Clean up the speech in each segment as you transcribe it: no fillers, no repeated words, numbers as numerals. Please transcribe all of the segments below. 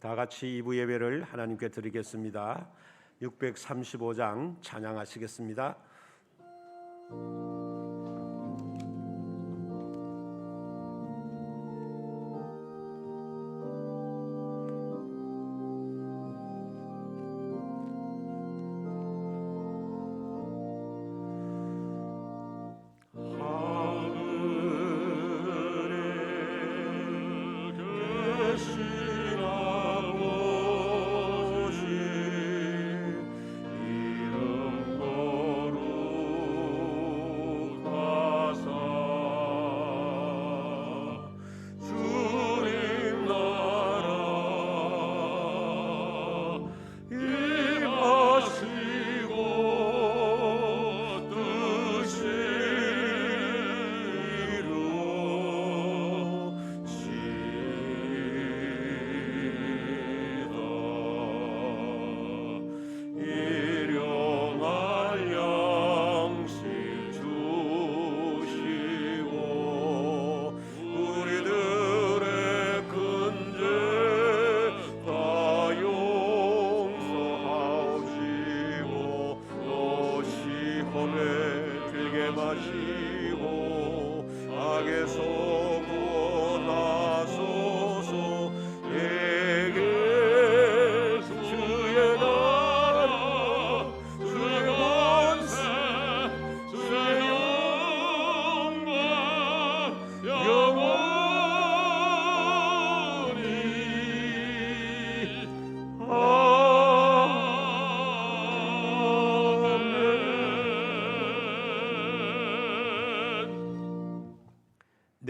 다 같이 2부 예배를 하나님께 드리겠습니다. 635장 찬양하시겠습니다.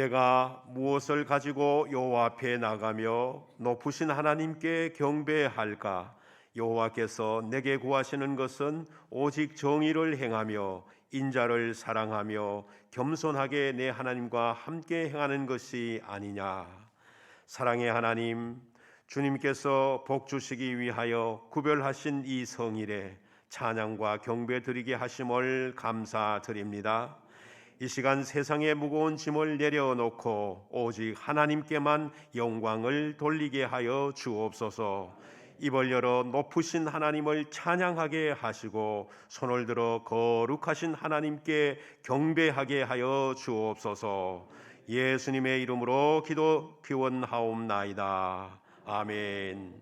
내가 무엇을 가지고 여호와 앞에 나가며 높으신 하나님께 경배할까? 여호와께서 내게 구하시는 것은 오직 정의를 행하며 인자를 사랑하며 겸손하게 내 하나님과 함께 행하는 것이 아니냐. 사랑의 하나님, 주님께서 복 주시기 위하여 구별하신 이 성일에 찬양과 경배 드리게 하심을 감사드립니다. 이 시간 세상의 무거운 짐을 내려놓고 오직 하나님께만 영광을 돌리게 하여 주옵소서. 입을 열어 높으신 하나님을 찬양하게 하시고 손을 들어 거룩하신 하나님께 경배하게 하여 주옵소서. 예수님의 이름으로 기원하옵나이다. 아멘.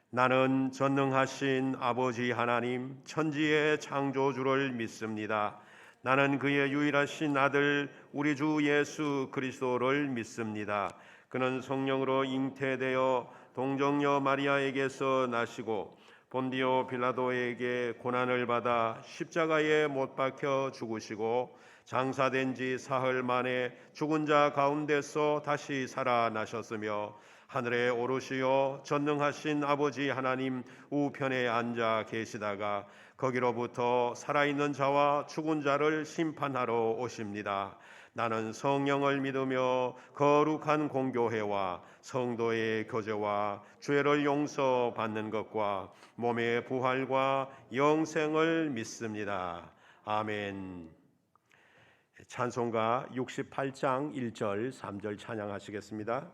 나는 전능하신 아버지 하나님 천지의 창조주를 믿습니다. 나는 그의 유일하신 아들 우리 주 예수 그리스도를 믿습니다. 그는 성령으로 잉태되어 동정녀 마리아에게서 나시고 본디오 빌라도에게 고난을 받아 십자가에 못 박혀 죽으시고 장사된 지 사흘 만에 죽은 자 가운데서 다시 살아나셨으며 하늘에 오르시어 전능하신 아버지 하나님 우편에 앉아 계시다가 거기로부터 살아있는 자와 죽은 자를 심판하러 오십니다. 나는 성령을 믿으며 거룩한 공교회와 성도의 교제와 죄를 용서받는 것과 몸의 부활과 영생을 믿습니다. 아멘. 찬송가 68장 1절 3절 찬양하시겠습니다.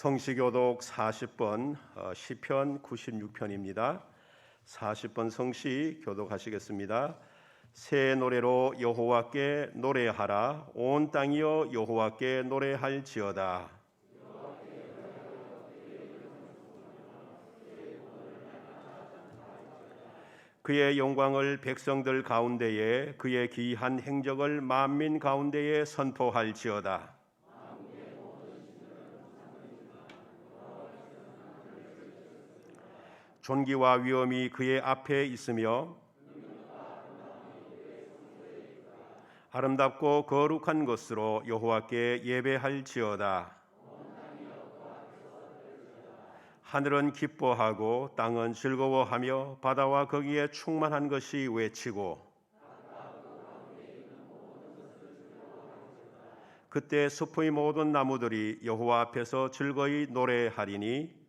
성시교독 40번 시편 96편입니다. 40번 성시 교독하시겠습니다. 새 노래로 여호와께 노래하라. 온 땅이여 여호와께 노래할지어다. 그의 영광을 백성들 가운데에, 그의 기이한 행적을 만민 가운데에 선포할지어다. 존귀와 위엄이 그의 앞에 있으며 아름답고 거룩한 것으로 여호와께 예배할지어다. 하늘은 기뻐하고 땅은 즐거워하며 바다와 거기에 충만한 것이 외치고, 그때 숲의 모든 나무들이 여호와 앞에서 즐거이 노래하리니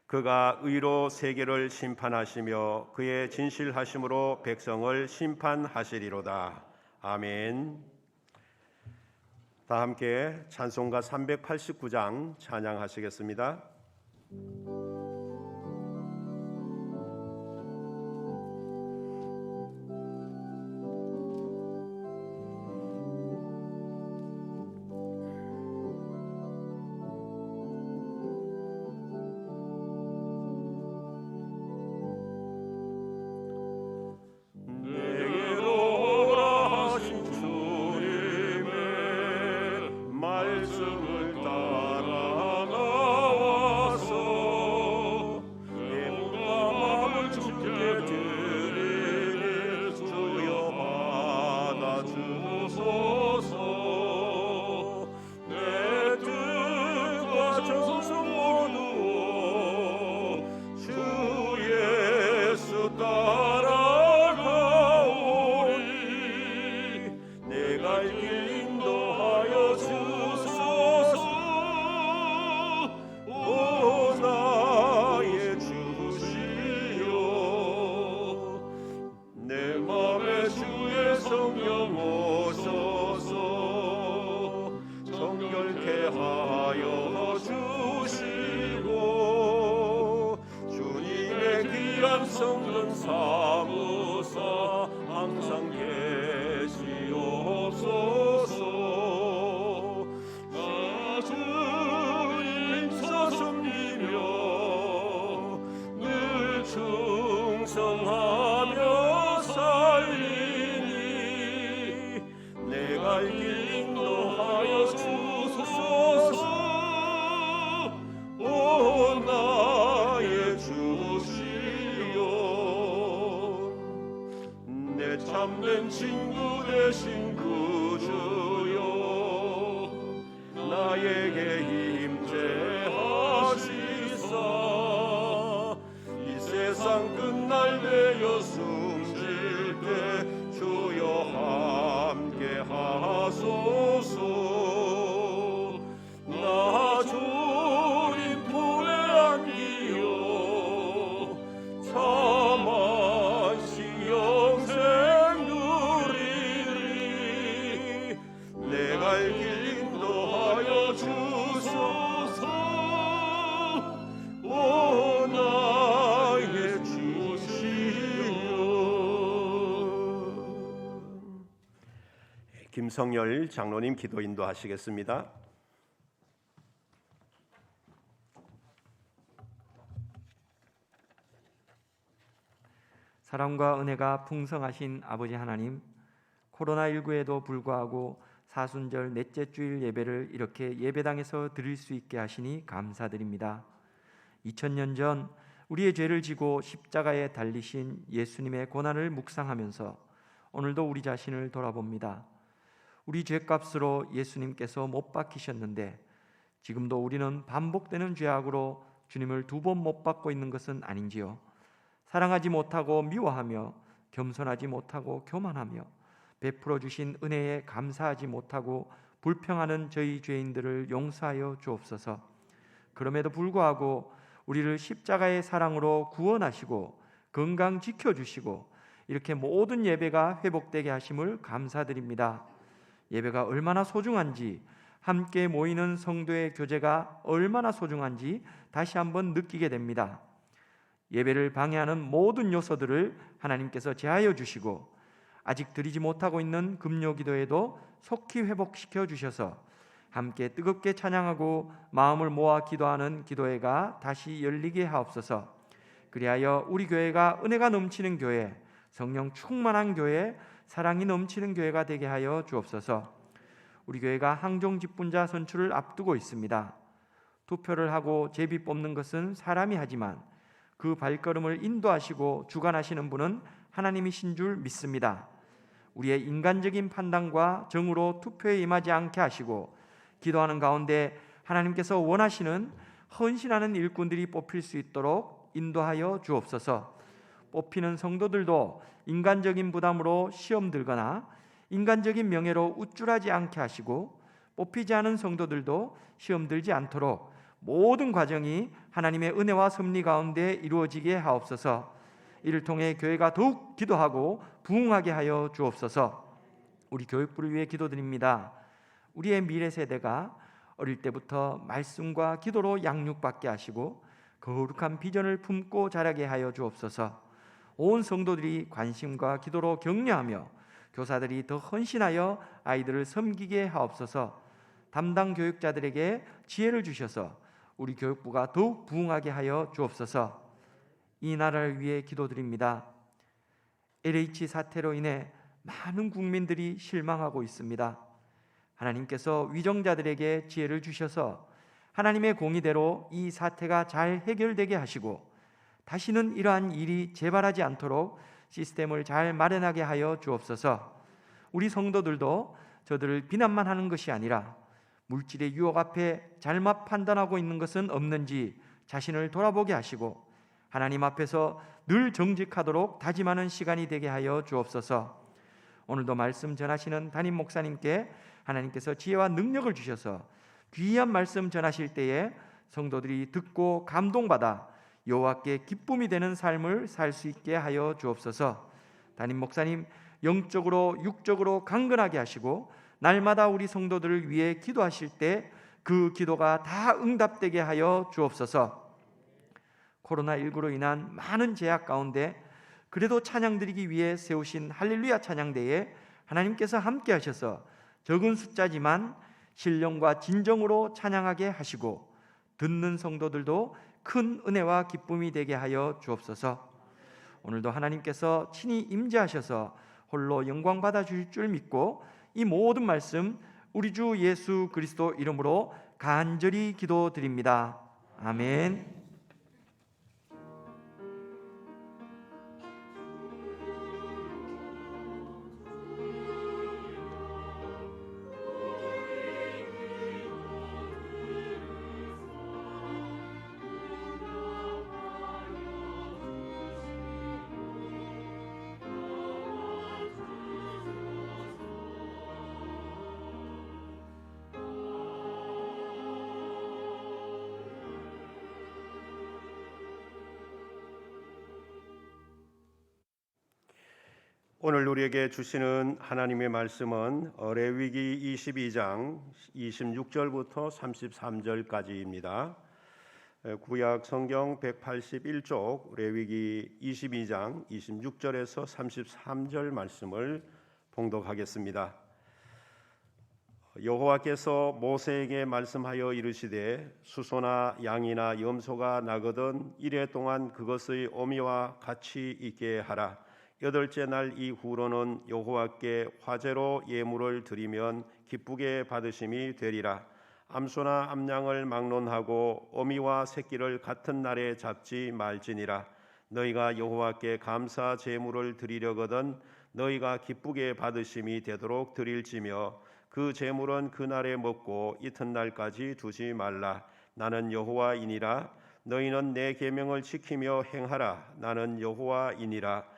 그가 의로 세계를 심판하시며 그의 진실하심으로 백성을 심판하시리로다. 아멘. 다 함께 찬송가 389장 찬양하시겠습니다. 성령 사무사 항상 계시옵소서. 나 주님 섬기며 늘 충성하며 살리니 내 갈 길 인도하여 주소서. 오 나의 주시여, 내 참된 친구 되신 구주여, 나에게 임재하시사. 이 세상 끝날 되어 숨질 때 주여 함께 하소서. 나 주님 품에 안기어 참아시 영생 누리리. 내 갈 길 인도하여 주소서. 오 나의 주시여. 김성열 장로님 기도 인도하시겠습니다. 사랑과 은혜가 풍성하신 아버지 하나님, 코로나19에도 불구하고 사순절 넷째 주일 예배를 이렇게 예배당에서 드릴 수 있게 하시니 감사드립니다. 2000년 전 우리의 죄를 지고 십자가에 달리신 예수님의 고난을 묵상하면서 오늘도 우리 자신을 돌아봅니다. 우리 죄값으로 예수님께서 못 박히셨는데 지금도 우리는 반복되는 죄악으로 주님을 2번 못 박고 있는 것은 아닌지요? 사랑하지 못하고 미워하며 겸손하지 못하고 교만하며 베풀어 주신 은혜에 감사하지 못하고 불평하는 저희 죄인들을 용서하여 주옵소서. 그럼에도 불구하고 우리를 십자가의 사랑으로 구원하시고 건강 지켜주시고 이렇게 모든 예배가 회복되게 하심을 감사드립니다. 예배가 얼마나 소중한지, 함께 모이는 성도의 교제가 얼마나 소중한지 다시 한번 느끼게 됩니다. 예배를 방해하는 모든 요소들을 하나님께서 제하여 주시고 아직 드리지 못하고 있는 금요 기도에도 속히 회복시켜 주셔서 함께 뜨겁게 찬양하고 마음을 모아 기도하는 기도회가 다시 열리게 하옵소서. 그리하여 우리 교회가 은혜가 넘치는 교회, 성령 충만한 교회, 사랑이 넘치는 교회가 되게 하여 주옵소서. 우리 교회가 항종 직분자 선출을 앞두고 있습니다. 투표를 하고 제비 뽑는 것은 사람이 하지만 그 발걸음을 인도하시고 주관하시는 분은 하나님이신 줄 믿습니다. 우리의 인간적인 판단과 정으로 투표에 임하지 않게 하시고 기도하는 가운데 하나님께서 원하시는 헌신하는 일꾼들이 뽑힐 수 있도록 인도하여 주옵소서. 뽑히는 성도들도 인간적인 부담으로 시험 들거나 인간적인 명예로 우쭐하지 않게 하시고 뽑히지 않은 성도들도 시험 들지 않도록 모든 과정이 하나님의 은혜와 섭리 가운데 이루어지게 하옵소서. 이를 통해 교회가 더욱 기도하고 부흥하게 하여 주옵소서. 우리 교육부를 위해 기도드립니다. 우리의 미래 세대가 어릴 때부터 말씀과 기도로 양육받게 하시고 거룩한 비전을 품고 자라게 하여 주옵소서. 온 성도들이 관심과 기도로 격려하며 교사들이 더 헌신하여 아이들을 섬기게 하옵소서. 담당 교육자들에게 지혜를 주셔서 우리 교육부가 더욱 부흥하게 하여 주옵소서. 이 나라를 위해 기도드립니다. LH 사태로 인해 많은 국민들이 실망하고 있습니다. 하나님께서 위정자들에게 지혜를 주셔서 하나님의 공의대로 이 사태가 잘 해결되게 하시고 다시는 이러한 일이 재발하지 않도록 시스템을 잘 마련하게 하여 주옵소서. 우리 성도들도 저들을 비난만 하는 것이 아니라 물질의 유혹 앞에 잘못 판단하고 있는 것은 없는지 자신을 돌아보게 하시고 하나님 앞에서 늘 정직하도록 다짐하는 시간이 되게 하여 주옵소서. 오늘도 말씀 전하시는 담임 목사님께 하나님께서 지혜와 능력을 주셔서 귀한 말씀 전하실 때에 성도들이 듣고 감동받아 여호와께 기쁨이 되는 삶을 살 수 있게 하여 주옵소서. 담임 목사님 영적으로 육적으로 강건하게 하시고 날마다 우리 성도들을 위해 기도하실 때 그 기도가 다 응답되게 하여 주옵소서. 코로나19로 인한 많은 제약 가운데 그래도 찬양 드리기 위해 세우신 할렐루야 찬양대에 하나님께서 함께 하셔서 적은 숫자지만 신령과 진정으로 찬양하게 하시고 듣는 성도들도 큰 은혜와 기쁨이 되게 하여 주옵소서. 오늘도 하나님께서 친히 임재하셔서 홀로 영광 받아 주실 줄 믿고 이 모든 말씀 우리 주 예수 그리스도 이름으로 간절히 기도드립니다. 아멘. 오늘 우리에게 주시는 하나님의 말씀은 레위기 22장 26절부터 33절까지입니다. 구약 성경 181쪽 레위기 22장 26절에서 33절 말씀을 봉독하겠습니다. 여호와께서 모세에게 말씀하여 이르시되 수소나 양이나 염소가 나거든 이래 동안 그것의 어미와 같이 있게 하라. 여덟째 날 이후로는 여호와께 화제로 예물을 드리면 기쁘게 받으심이 되리라. 암소나 암양을 막론하고 어미와 새끼를 같은 날에 잡지 말지니라. 너희가 여호와께 감사 제물을 드리려거든 너희가 기쁘게 받으심이 되도록 드릴지며 그 제물은 그날에 먹고 이튿날까지 두지 말라. 나는 여호와이니라. 너희는 내 계명을 지키며 행하라. 나는 여호와이니라.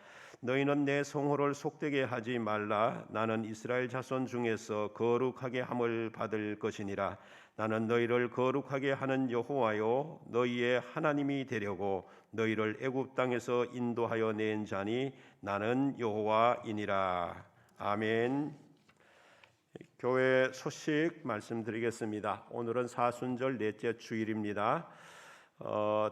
너희는 내 성호를 속되게 하지 말라. 나는 이스라엘 자손 중에서 거룩하게 함을 받을 것이니라. 나는 너희를 거룩하게 하는 여호와요 너희의 하나님이 되려고 너희를 애굽 땅에서 인도하여 낸 자니 나는 여호와이니라. 아멘. 교회 소식 말씀드리겠습니다. 오늘은 사순절 넷째 주일입니다.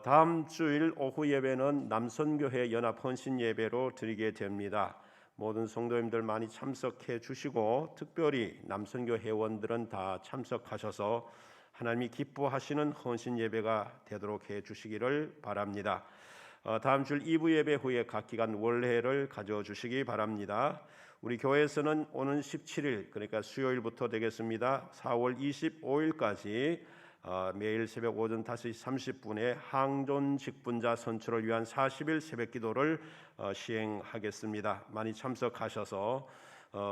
다음 주일 오후 예배는 남선교회 연합 헌신 예배로 드리게 됩니다. 모든 성도님들 많이 참석해 주시고 특별히 남선교 회원들은 다 참석하셔서 하나님이 기뻐하시는 헌신 예배가 되도록 해 주시기를 바랍니다. 다음 주 2부 예배 후에 각 기간 월회를 가져주시기 바랍니다. 우리 교회에서는 오는 17일 그러니까 수요일부터 되겠습니다. 4월 25일까지 매일 새벽 오전 5시 30분에 항존 직분자 선출을 위한 40일 새벽 기도를 시행하겠습니다. 많이 참석하셔서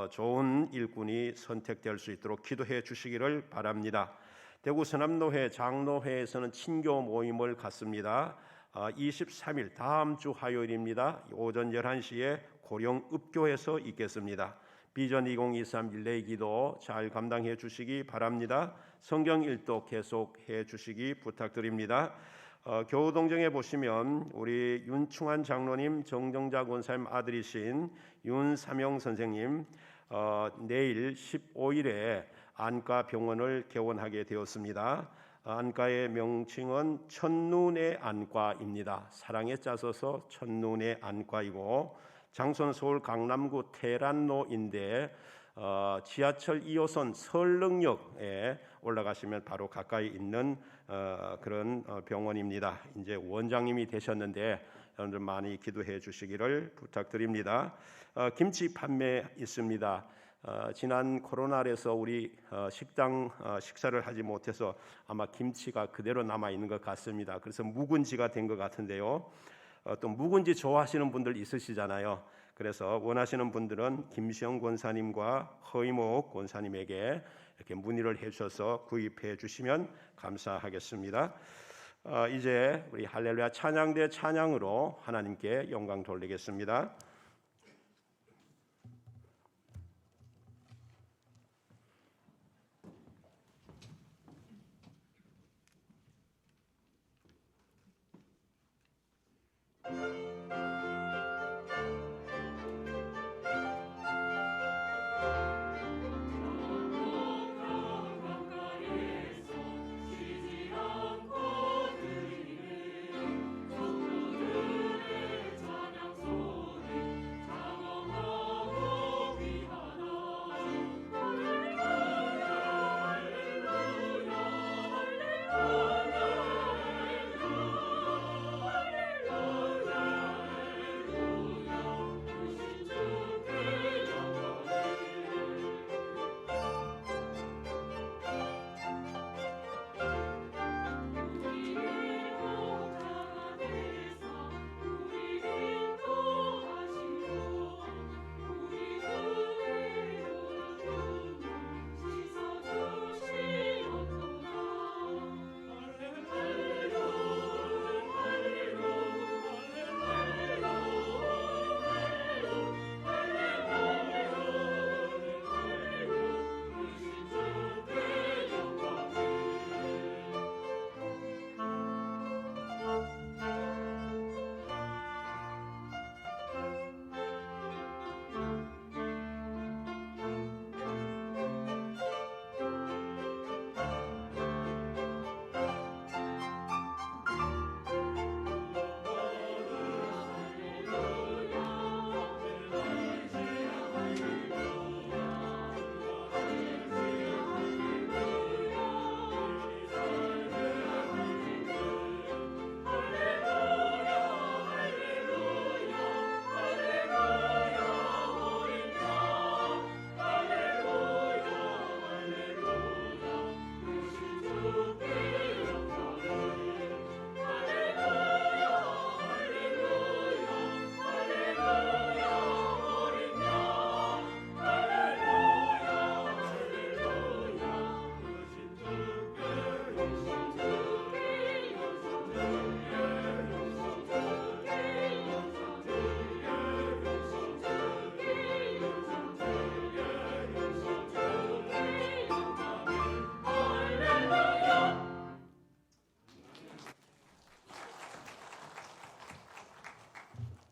좋은 일꾼이 선택될 수 있도록 기도해 주시기를 바랍니다. 대구 서남노회 장로회에서는 친교 모임을 갖습니다. 23일 다음 주 화요일입니다. 오전 11시에 고령 읍교에서 있겠습니다. 비전 2023 릴레이 기도 잘 감당해 주시기 바랍니다. 성경 일독 계속해 주시기 부탁드립니다. 교우동정에 보시면 우리 윤충환 장로님, 정정자 권사님 아들이신 윤삼영 선생님 내일 15일에 안과 병원을 개원하게 되었습니다. 안과의 명칭은 첫눈의 안과입니다. 사랑에 짜서서 첫눈의 안과이고 장소는 서울 강남구 테란로인데 지하철 2호선 설릉역에 올라가시면 바로 가까이 있는 그런 병원입니다. 이제 원장님이 되셨는데 여러분들 많이 기도해 주시기를 부탁드립니다. 김치 판매 있습니다. 지난 코로나에서 우리 식당 식사를 하지 못해서 아마 김치가 그대로 남아 있는 것 같습니다. 그래서 묵은지가 된 것 같은데요. 또 묵은지 좋아하시는 분들 있으시잖아요. 그래서 원하시는 분들은 김시영 권사님과 허이목 권사님에게 이렇게 문의를 해주셔서 구입해 주시면 감사하겠습니다. 이제 우리 할렐루야 찬양대 찬양으로 하나님께 영광 돌리겠습니다.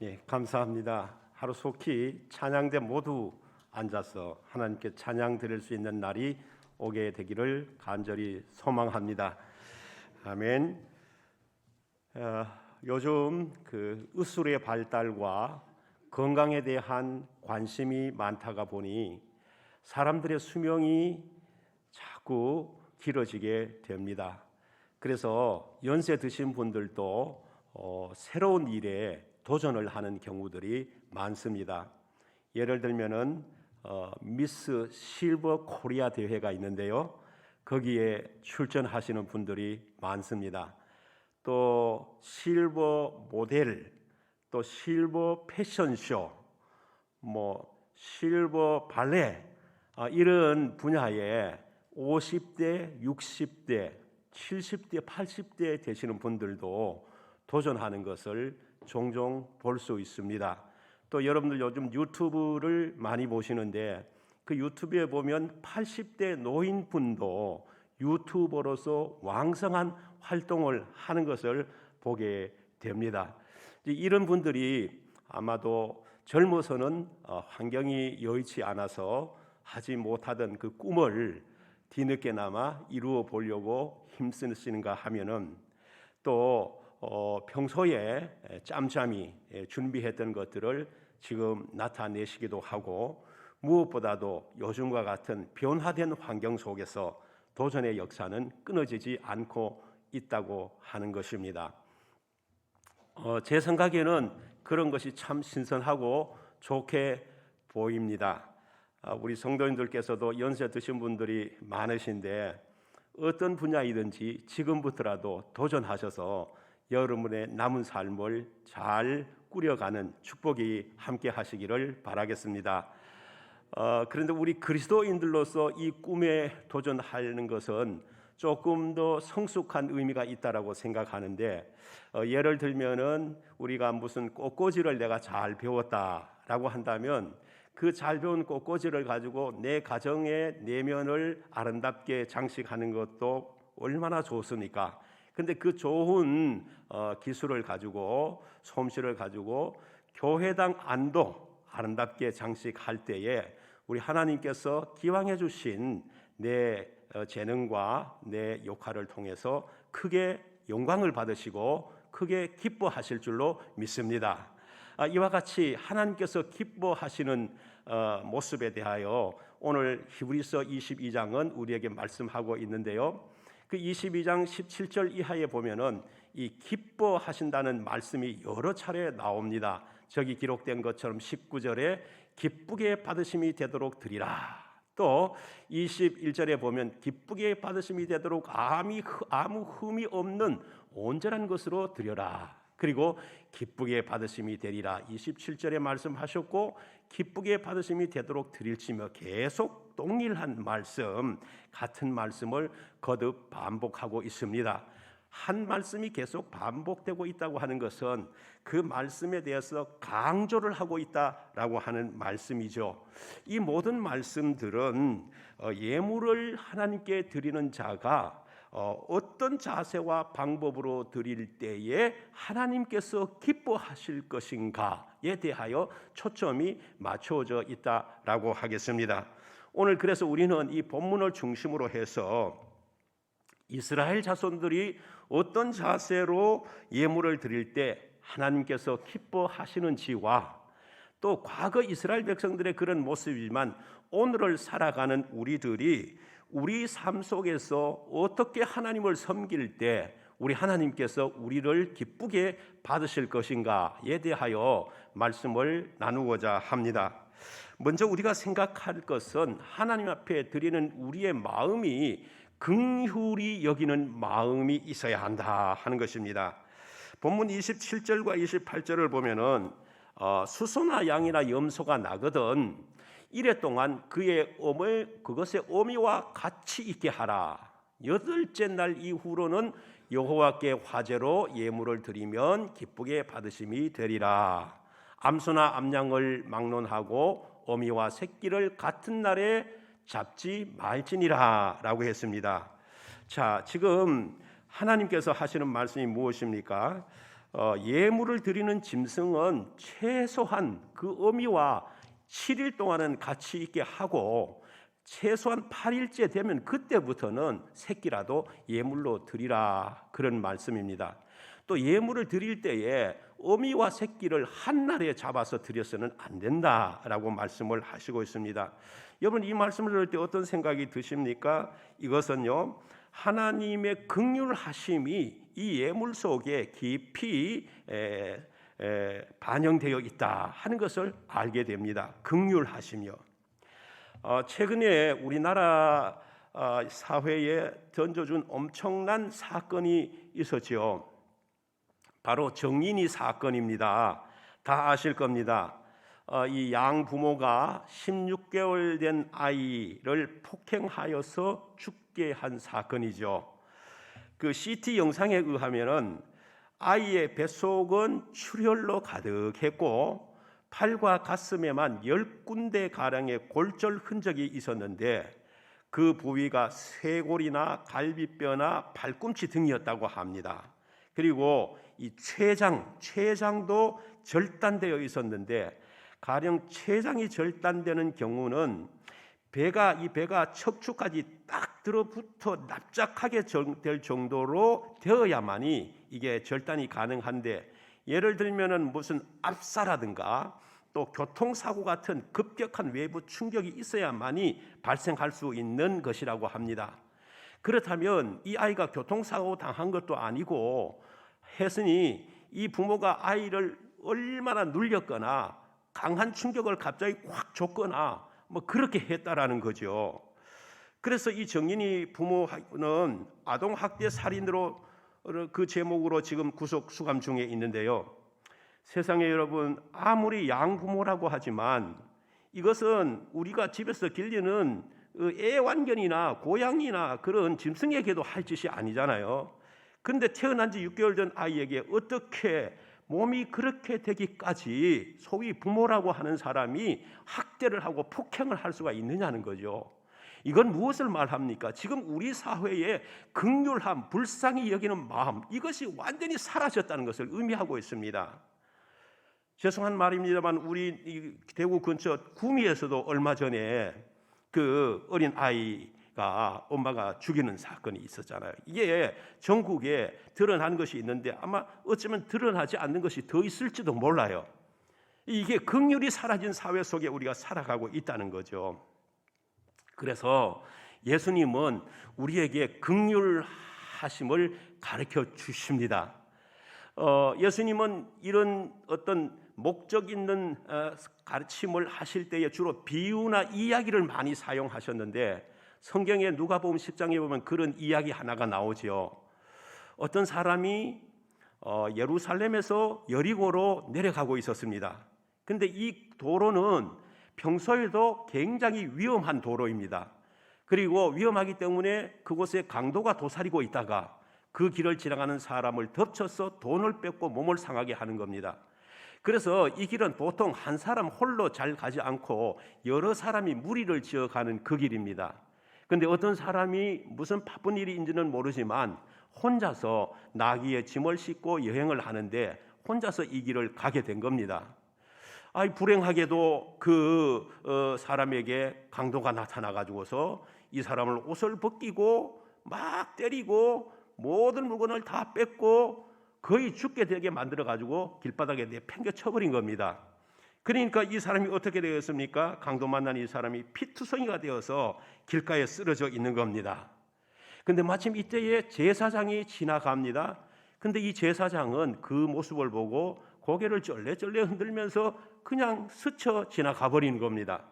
예, 감사합니다. 하루속히 찬양대 모두 앉아서 하나님께 찬양 드릴 수 있는 날이 오게 되기를 간절히 소망합니다. 아멘. 요즘 그 의술의 발달과 건강에 대한 관심이 많다가 보니 사람들의 수명이 자꾸 길어지게 됩니다. 그래서 연세 드신 분들도 새로운 일에 도전을 하는 경우들이 많습니다. 예를 들면은 미스 실버 코리아 대회가 있는데요. 거기에 출전하시는 분들이 많습니다. 또 실버 모델, 또 실버 패션쇼, 실버 발레, 이런 분야에 50대, 60대, 70대, 80대 되시는 분들도 도전하는 것을 종종 볼 수 있습니다. 또 여러분들 요즘 유튜브를 많이 보시는데 그 유튜브에 보면 80대 노인분도 유튜버로서 왕성한 활동을 하는 것을 보게 됩니다. 이런 분들이 아마도 젊어서는 환경이 여의치 않아서 하지 못하던 그 꿈을 뒤늦게나마 이루어 보려고 힘쓰시는가 하면은 또 평소에 짬짬이 준비했던 것들을 지금 나타내시기도 하고 무엇보다도 요즘과 같은 변화된 환경 속에서 도전의 역사는 끊어지지 않고 있다고 하는 것입니다. 제 생각에는 그런 것이 참 신선하고 좋게 보입니다. 우리 성도님들께서도 연세 드신 분들이 많으신데 어떤 분야이든지 지금부터라도 도전하셔서 여러분의 남은 삶을 잘 꾸려가는 축복이 함께 하시기를 바라겠습니다. 그런데 우리 그리스도인들로서 이 꿈에 도전하는 것은 조금 더 성숙한 의미가 있다라고 생각하는데 예를 들면은 우리가 무슨 꽃꽂이를 내가 잘 배웠다라고 한다면 그 잘 배운 꽃꽂이를 가지고 내 가정의 내면을 아름답게 장식하는 것도 얼마나 좋습니까? 근데 그 좋은 기술을 가지고 솜씨를 가지고 교회당 안도 아름답게 장식할 때에 우리 하나님께서 기왕해 주신 내 재능과 내 역할을 통해서 크게 영광을 받으시고 크게 기뻐하실 줄로 믿습니다. 이와 같이 하나님께서 기뻐하시는 모습에 대하여 오늘 히브리서 22장은 우리에게 말씀하고 있는데요. 그 22장 17절 이하에 보면은 이 기뻐하신다는 말씀이 여러 차례 나옵니다. 저기 기록된 것처럼 19절에 기쁘게 받으심이 되도록 드리라. 또 21절에 보면 기쁘게 받으심이 되도록 아무 흠이 없는 온전한 것으로 드려라. 그리고 기쁘게 받으심이 되리라. 27절에 말씀하셨고 기쁘게 받으심이 되도록 드릴지며 계속 동일한 말씀, 같은 말씀을 거듭 반복하고 있습니다. 한 말씀이 계속 반복되고 있다고 하는 것은 그 말씀에 대해서 강조를 하고 있다라고 하는 말씀이죠. 이 모든 말씀들은 예물을 하나님께 드리는 자가 어떤 자세와 방법으로 드릴 때에 하나님께서 기뻐하실 것인가에 대하여 초점이 맞춰져 있다라고 하겠습니다. 오늘 그래서 우리는 이 본문을 중심으로 해서 이스라엘 자손들이 어떤 자세로 예물을 드릴 때 하나님께서 기뻐하시는지와 또 과거 이스라엘 백성들의 그런 모습이지만 오늘을 살아가는 우리들이 우리 삶 속에서 어떻게 하나님을 섬길 때 우리 하나님께서 우리를 기쁘게 받으실 것인가에 대하여 말씀을 나누고자 합니다. 먼저 우리가 생각할 것은 하나님 앞에 드리는 우리의 마음이 긍휼히 여기는 마음이 있어야 한다 하는 것입니다. 본문 27절과 28절을 보면은 수소나 양이나 염소가 나거든 이래 동안 그것의 어미와 같이 있게 하라. 8째 날 이후로는 여호와께 화제로 예물을 드리면 기쁘게 받으심이 되리라. 암소나 암양을 막론하고 어미와 새끼를 같은 날에 잡지 말지니라 라고 했습니다. 자, 지금 하나님께서 하시는 말씀이 무엇입니까? 예물을 드리는 짐승은 최소한 그 어미와 7일 동안은 같이 있게 하고 최소한 8일째 되면 그때부터는 새끼라도 예물로 드리라, 그런 말씀입니다. 또 예물을 드릴 때에 어미와 새끼를 한 날에 잡아서 드려서는 안 된다라고 말씀을 하시고 있습니다. 여러분, 이 말씀을 들을 때 어떤 생각이 드십니까? 이것은요, 하나님의 긍휼하심이 이 예물 속에 깊이 반영되어 있다 하는 것을 알게 됩니다. 긍휼하심이요. 최근에 우리나라 사회에 던져준 엄청난 사건이 있었지요. 바로 정인이 사건입니다. 다 아실 겁니다. 이 양부모가 16개월 된 아이를 폭행하여서 죽게 한 사건이죠. 그 CT 영상에 의하면은 아이의 뱃속은 출혈로 가득했고 팔과 가슴에만 10군데 가량의 골절 흔적이 있었는데 그 부위가 쇄골이나 갈비뼈나 발꿈치 등이었다고 합니다. 그리고 이 췌장도 절단되어 있었는데, 가령 췌장이 절단되는 경우는 이 배가 척추까지 딱 들어붙어 납작하게 될 정도로 되어야만이 이게 절단이 가능한데, 예를 들면은 무슨 압사라든가 또 교통사고 같은 급격한 외부 충격이 있어야만이 발생할 수 있는 것이라고 합니다. 그렇다면 이 아이가 교통사고 당한 것도 아니고 했으니 이 부모가 아이를 얼마나 눌렸거나 강한 충격을 갑자기 확 줬거나 뭐 그렇게 했다라는 거죠. 그래서 이 정인이 부모는 아동학대 살인으로 그 제목으로 지금 구속 수감 중에 있는데요. 세상에 여러분, 아무리 양부모라고 하지만 이것은 우리가 집에서 길리는 애완견이나 고양이나 그런 짐승에게도 할 짓이 아니잖아요. 그런데 태어난 지 6개월 된 아이에게 어떻게 몸이 그렇게 되기까지 소위 부모라고 하는 사람이 학대를 하고 폭행을 할 수가 있느냐는 거죠. 이건 무엇을 말합니까? 지금 우리 사회의 긍휼함, 불쌍히 여기는 마음, 이것이 완전히 사라졌다는 것을 의미하고 있습니다. 죄송한 말입니다만 우리 대구 근처 구미에서도 얼마 전에 그 어린 아이가 엄마가 죽이는 사건이 있었잖아요. 이게 전국에 드러난 것이 있는데 아마 어쩌면 드러나지 않는 것이 더 있을지도 몰라요. 이게 긍휼이 사라진 사회 속에 우리가 살아가고 있다는 거죠. 그래서 예수님은 우리에게 긍휼하심을 가르쳐 주십니다. 예수님은 이런 어떤 목적 있는 가르침을 하실 때에 주로 비유나 이야기를 많이 사용하셨는데, 성경의 누가복음 10장에 보면 그런 이야기 하나가 나오죠. 어떤 사람이 예루살렘에서 여리고로 내려가고 있었습니다. 근데 이 도로는 평소에도 굉장히 위험한 도로입니다. 그리고 위험하기 때문에 그곳에 강도가 도사리고 있다가 그 길을 지나가는 사람을 덮쳐서 돈을 뺏고 몸을 상하게 하는 겁니다. 그래서 이 길은 보통 한 사람 홀로 잘 가지 않고 여러 사람이 무리를 지어가는 그 길입니다. 그런데 어떤 사람이 무슨 바쁜 일인지는 모르지만 혼자서 나귀에 짐을 싣고 여행을 하는데 혼자서 이 길을 가게 된 겁니다. 불행하게도 그 사람에게 강도가 나타나가지고서 이 사람을 옷을 벗기고 막 때리고 모든 물건을 다 뺏고 거의 죽게 되게 만들어가지고 길바닥에 내팽겨 쳐버린 겁니다. 그러니까 이 사람이 어떻게 되었습니까? 강도 만난 이 사람이 피투성이가 되어서 길가에 쓰러져 있는 겁니다. 근데 마침 이때에 제사장이 지나갑니다. 근데 이 제사장은 그 모습을 보고 고개를 쩔레쩔레 흔들면서 그냥 스쳐 지나가 버리는 겁니다.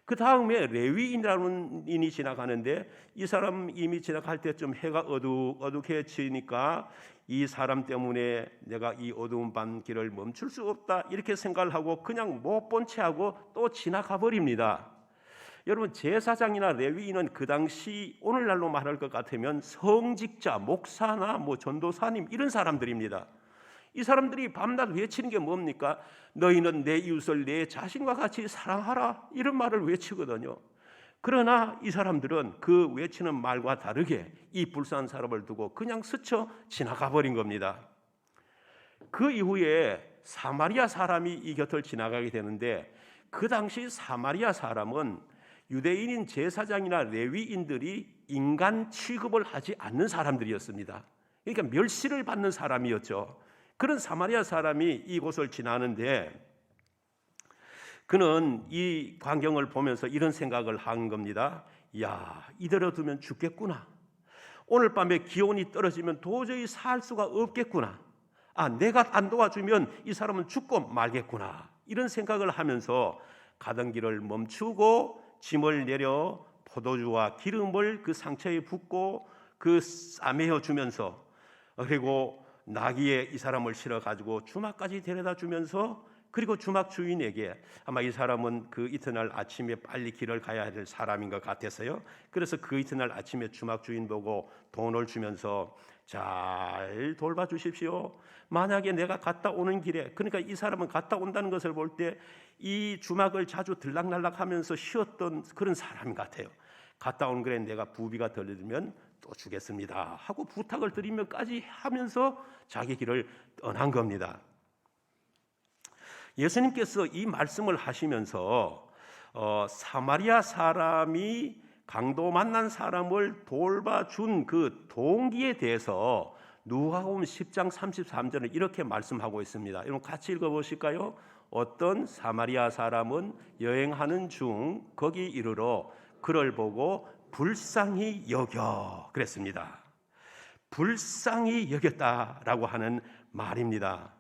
그 다음에 레위인이라는 인이 지나가는데 이 사람 이미 지나갈 때쯤 해가 어둑해지니까 이 사람 때문에 내가 이 어두운 밤 길을 멈출 수 없다 이렇게 생각을 하고 그냥 못 본 채 하고 또 지나가 버립니다. 여러분, 제사장이나 레위인은 그 당시 오늘날로 말할 것 같으면 성직자, 목사나 전도사님 이런 사람들입니다. 이 사람들이 밤낮 외치는 게 뭡니까? 너희는 내 이웃을 내 자신과 같이 사랑하라, 이런 말을 외치거든요. 그러나 이 사람들은 그 외치는 말과 다르게 이 불쌍한 사람을 두고 그냥 스쳐 지나가 버린 겁니다. 그 이후에 사마리아 사람이 이 곁을 지나가게 되는데 그 당시 사마리아 사람은 유대인인 제사장이나 레위인들이 인간 취급을 하지 않는 사람들이었습니다. 그러니까 멸시를 받는 사람이었죠. 그런 사마리아 사람이 이곳을 지나는데 그는 이 광경을 보면서 이런 생각을 한 겁니다. 야, 이대로 두면 죽겠구나. 오늘 밤에 기온이 떨어지면 도저히 살 수가 없겠구나. 내가 안 도와주면 이 사람은 죽고 말겠구나. 이런 생각을 하면서 가던 길을 멈추고 짐을 내려 포도주와 기름을 그 상처에 붓고 그 싸매어 주면서, 그리고 나귀에 이 사람을 실어 가지고 주막까지 데려다 주면서, 그리고 주막 주인에게, 아마 이 사람은 그 이튿날 아침에 빨리 길을 가야 될 사람인 것 같았어요. 그래서 그 이튿날 아침에 주막 주인 보고 돈을 주면서 잘 돌봐주십시오. 만약에 내가 갔다 오는 길에, 그러니까 이 사람은 갔다 온다는 것을 볼 때 이 주막을 자주 들락날락하면서 쉬었던 그런 사람 같아요. 갔다 오는 길에 내가 부비가 덜리면 또 주겠습니다 하고 부탁을 드리면까지 하면서 자기 길을 떠난 겁니다. 예수님께서 이 말씀을 하시면서 사마리아 사람이 강도 만난 사람을 돌봐준 그 동기에 대해서 누가복음 10장 33절을 이렇게 말씀하고 있습니다. 여러분 같이 읽어보실까요? 어떤 사마리아 사람은 여행하는 중 거기 이르러 그를 보고 불쌍히 여겨 그랬습니다. 불쌍히 여겼다라고 하는 말입니다.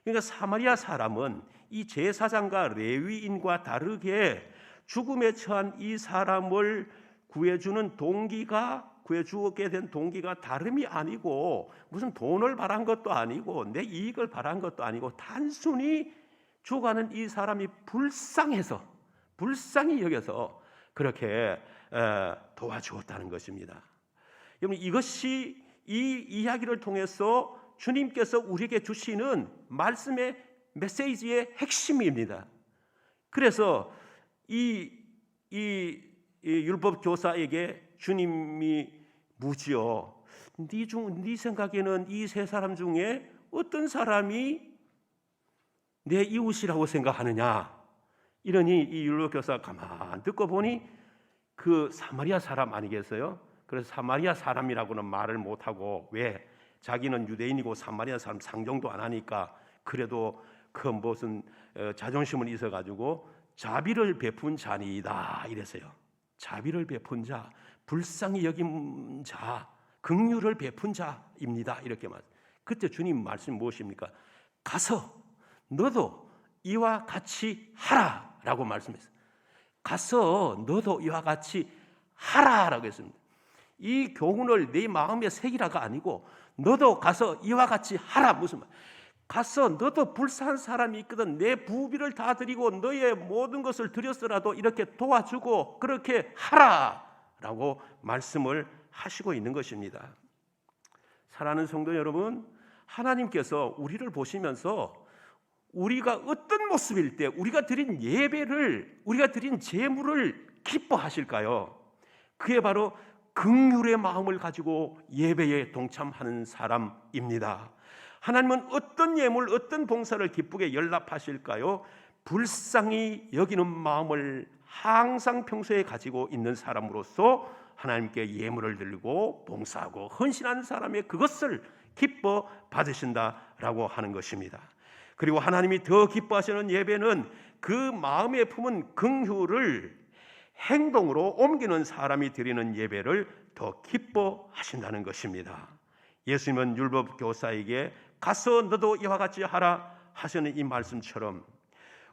그러니까 사마리아 사람은 이 제사장과 레위인과 다르게 죽음에 처한 이 사람을 구해주는 동기가, 구해주게 된 동기가 다름이 아니고 무슨 돈을 바란 것도 아니고 내 이익을 바란 것도 아니고 단순히 죽어가는 이 사람이 불쌍해서, 불쌍히 여겨서 그렇게 도와주었다는 것입니다. 여러분, 이것이 이 이야기를 통해서 주님께서 우리에게 주시는 말씀의 메시지의 핵심입니다. 그래서 이 율법 교사에게 주님이 묻지요. 네 생각에는 이 세 사람 중에 어떤 사람이 내 이웃이라고 생각하느냐? 이러니 이 율법 교사가 가만 듣고 보니 그 사마리아 사람 아니겠어요? 그래서 사마리아 사람이라고는 말을 못하고, 왜? 자기는 유대인이고 사마리아 사람 상종도 안 하니까 그래도 그 무슨 자존심은 있어가지고 자비를 베푼 자니이다 이랬어요. 자비를 베푼 자, 불쌍히 여긴 자, 긍휼을 베푼 자입니다. 이렇게 말. 그때 주님 말씀 무엇입니까? 가서 너도 이와 같이 하라라고 말씀했어요. 가서 너도 이와 같이 하라라고 했습니다. 이 교훈을 내 마음에 새기라가 아니고 너도 가서 이와 같이 하라. 무슨 말? 가서 너도 불쌍한 사람이 있거든 내 부비를 다 드리고 너의 모든 것을 드렸더라도 이렇게 도와주고 그렇게 하라라고 말씀을 하시고 있는 것입니다. 사랑하는 성도 여러분, 하나님께서 우리를 보시면서 우리가 어떤 모습일 때 우리가 드린 예배를, 우리가 드린 제물을 기뻐하실까요? 그게 바로 긍휼의 마음을 가지고 예배에 동참하는 사람입니다. 하나님은 어떤 예물, 어떤 봉사를 기쁘게 연락하실까요? 불쌍히 여기는 마음을 항상 평소에 가지고 있는 사람으로서 하나님께 예물을 드리고 봉사하고 헌신한 사람의 그것을 기뻐 받으신다라고 하는 것입니다. 그리고 하나님이 더 기뻐하시는 예배는 그 마음에 품은 긍휼을 행동으로 옮기는 사람이 드리는 예배를 더 기뻐하신다는 것입니다. 예수님은 율법 교사에게 가서 너도 이와 같이 하라 하시는 이 말씀처럼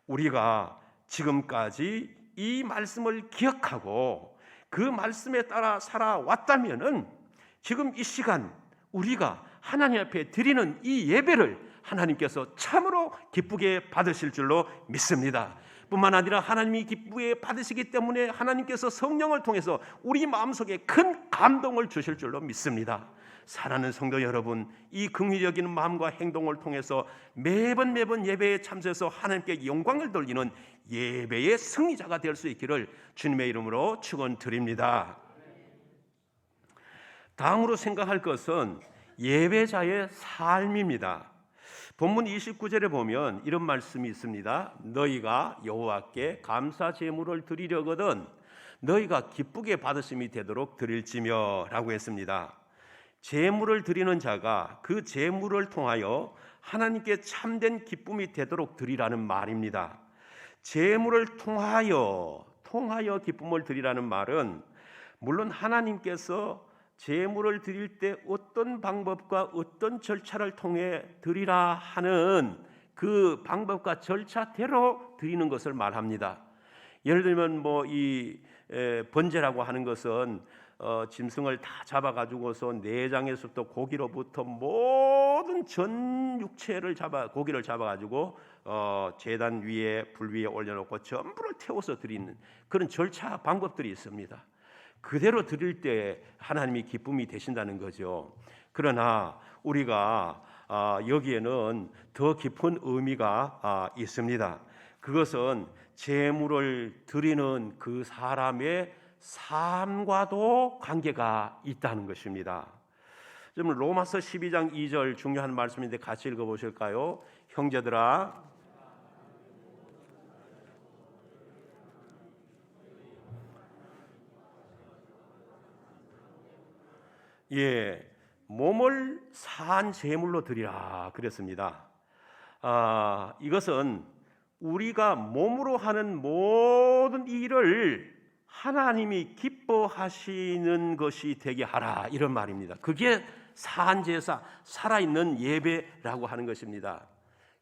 우리가 지금까지 이 말씀을 기억하고 그 말씀에 따라 살아왔다면은 지금 이 시간 우리가 하나님 앞에 드리는 이 예배를 하나님께서 참으로 기쁘게 받으실 줄로 믿습니다. 뿐만 아니라 하나님이 기쁘게 받으시기 때문에 하나님께서 성령을 통해서 우리 마음속에 큰 감동을 주실 줄로 믿습니다. 사랑하는 성도 여러분, 이 긍휼히 여기는 마음과 행동을 통해서 매번 예배에 참석해서 하나님께 영광을 돌리는 예배의 승리자가 될 수 있기를 주님의 이름으로 축원드립니다. 다음으로 생각할 것은 예배자의 삶입니다. 본문 29절에 보면 이런 말씀이 있습니다. 너희가 여호와께 감사 제물을 드리려거든 너희가 기쁘게 받으심이 되도록 드릴지며 라고 했습니다. 제물을 드리는 자가 그 제물을 통하여 하나님께 참된 기쁨이 되도록 드리라는 말입니다. 제물을 통하여 기쁨을 드리라는 말은 물론 하나님께서 제물을 드릴 때 어떤 방법과 어떤 절차를 통해 드리라 하는 그 방법과 절차대로 드리는 것을 말합니다. 예를 들면 이 번제라고 하는 것은 짐승을 다 잡아가지고서 내장에서부터 고기로부터 모든 전 육체를 고기를 잡아가지고 제단 위에 불 위에 올려놓고 전부를 태워서 드리는 그런 절차 방법들이 있습니다. 그대로 드릴 때 하나님이 기쁨이 되신다는 거죠. 그러나 우리가 여기에는 더 깊은 의미가 있습니다. 그것은 제물을 드리는 그 사람의 삶과도 관계가 있다는 것입니다. 좀 로마서 12장 2절 중요한 말씀인데 같이 읽어보실까요? 형제들아 몸을 산 제물로 드리라 그랬습니다. 이것은 우리가 몸으로 하는 모든 일을 하나님이 기뻐하시는 것이 되게 하라 이런 말입니다. 그게 산 제사, 살아있는 예배라고 하는 것입니다.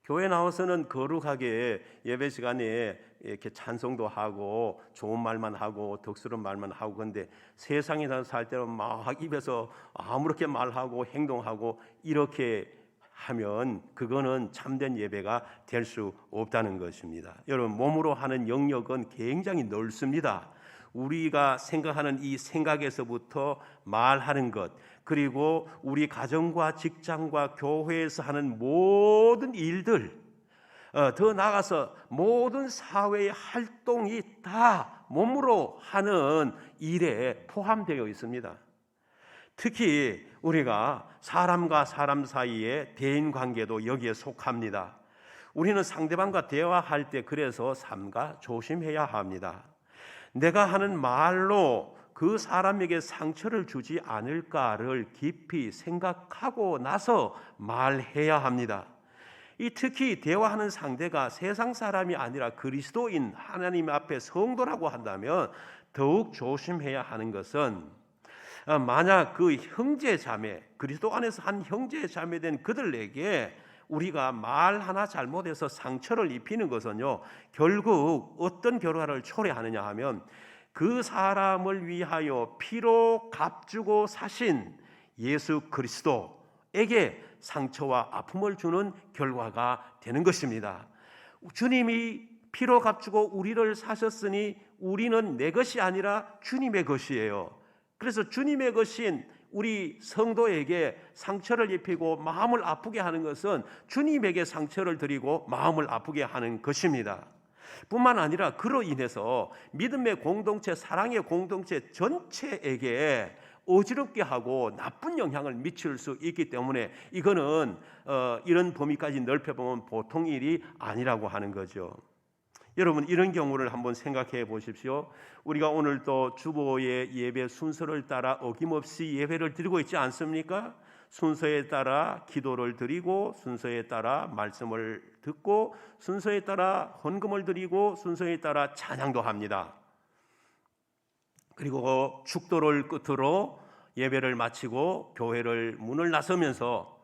교회 나와서는 거룩하게 예배 시간에 이렇게 찬송도 하고 좋은 말만 하고 덕스러운 말만 하고 그런데 세상에 살 때는 막 입에서 아무렇게 말하고 행동하고 이렇게 하면 그거는 참된 예배가 될 수 없다는 것입니다. 여러분 몸으로 하는 영역은 굉장히 넓습니다. 우리가 생각하는 이 생각에서부터 말하는 것 그리고 우리 가정과 직장과 교회에서 하는 모든 일들 더 나아가서 모든 사회의 활동이 다 몸으로 하는 일에 포함되어 있습니다. 특히 우리가 사람과 사람 사이의 대인관계도 여기에 속합니다. 우리는 상대방과 대화할 때 그래서 삼가 조심해야 합니다. 내가 하는 말로 그 사람에게 상처를 주지 않을까를 깊이 생각하고 나서 말해야 합니다. 특히 대화하는 상대가 세상 사람이 아니라 그리스도인 하나님 앞에 성도라고 한다면 더욱 조심해야 하는 것은 만약 그 형제 자매 그리스도 안에서 한 형제 자매 된 그들에게 우리가 말 하나 잘못해서 상처를 입히는 것은요 결국 어떤 결과를 초래하느냐 하면 그 사람을 위하여 피로 값주고 사신 예수 그리스도에게 상처와 아픔을 주는 결과가 되는 것입니다. 주님이 피로 값주고 우리를 사셨으니 우리는 내 것이 아니라 주님의 것이에요. 그래서 주님의 것인 우리 성도에게 상처를 입히고 마음을 아프게 하는 것은 주님에게 상처를 드리고 마음을 아프게 하는 것입니다. 뿐만 아니라 그로 인해서 믿음의 공동체, 사랑의 공동체 전체에게 어지럽게 하고 나쁜 영향을 미칠 수 있기 때문에 이거는 이런 범위까지 넓혀보면 보통 일이 아니라고 하는 거죠. 여러분 이런 경우를 한번 생각해 보십시오. 우리가 오늘 또 주보의 예배 순서를 따라 어김없이 예배를 드리고 있지 않습니까? 순서에 따라 기도를 드리고 순서에 따라 말씀을 듣고 순서에 따라 헌금을 드리고 순서에 따라 찬양도 합니다. 그리고 축도를 끝으로 예배를 마치고 교회를 문을 나서면서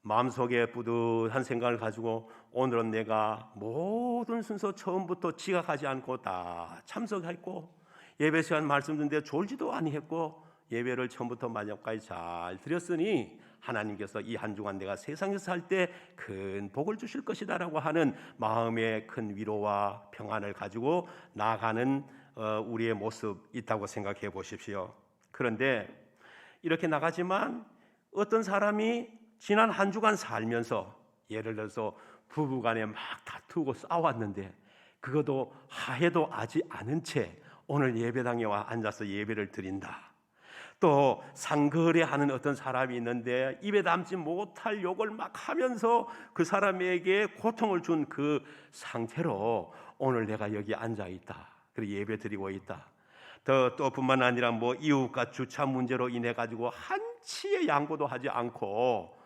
마음속에 뿌듯한 생각을 가지고 오늘은 내가 모든 순서 처음부터 지각하지 않고 다 참석했고 예배 시간 말씀 듣는데 졸지도 아니했고 예배를 처음부터 마지막까지 잘 드렸으니 하나님께서 이 한 주간 내가 세상에서 살 때 큰 복을 주실 것이다라고 하는 마음의 큰 위로와 평안을 가지고 나아가는 우리의 모습 있다고 생각해 보십시오. 그런데 이렇게 나가지만 어떤 사람이 지난 한 주간 살면서 예를 들어서 부부간에 막 다투고 싸웠는데 그것도 하해도 하지 않은 채 오늘 예배당에 와 앉아서 예배를 드린다. 또 상거래하는 어떤 사람이 있는데 입에 담지 못할 욕을 막 하면서 그 사람에게 고통을 준 그 상태로 오늘 내가 여기 앉아 있다. 그리고 예배 드리고 있다. 또 뿐만 아니라 뭐 이웃과 주차 문제로 인해 가지고 한치의 양보도 하지 않고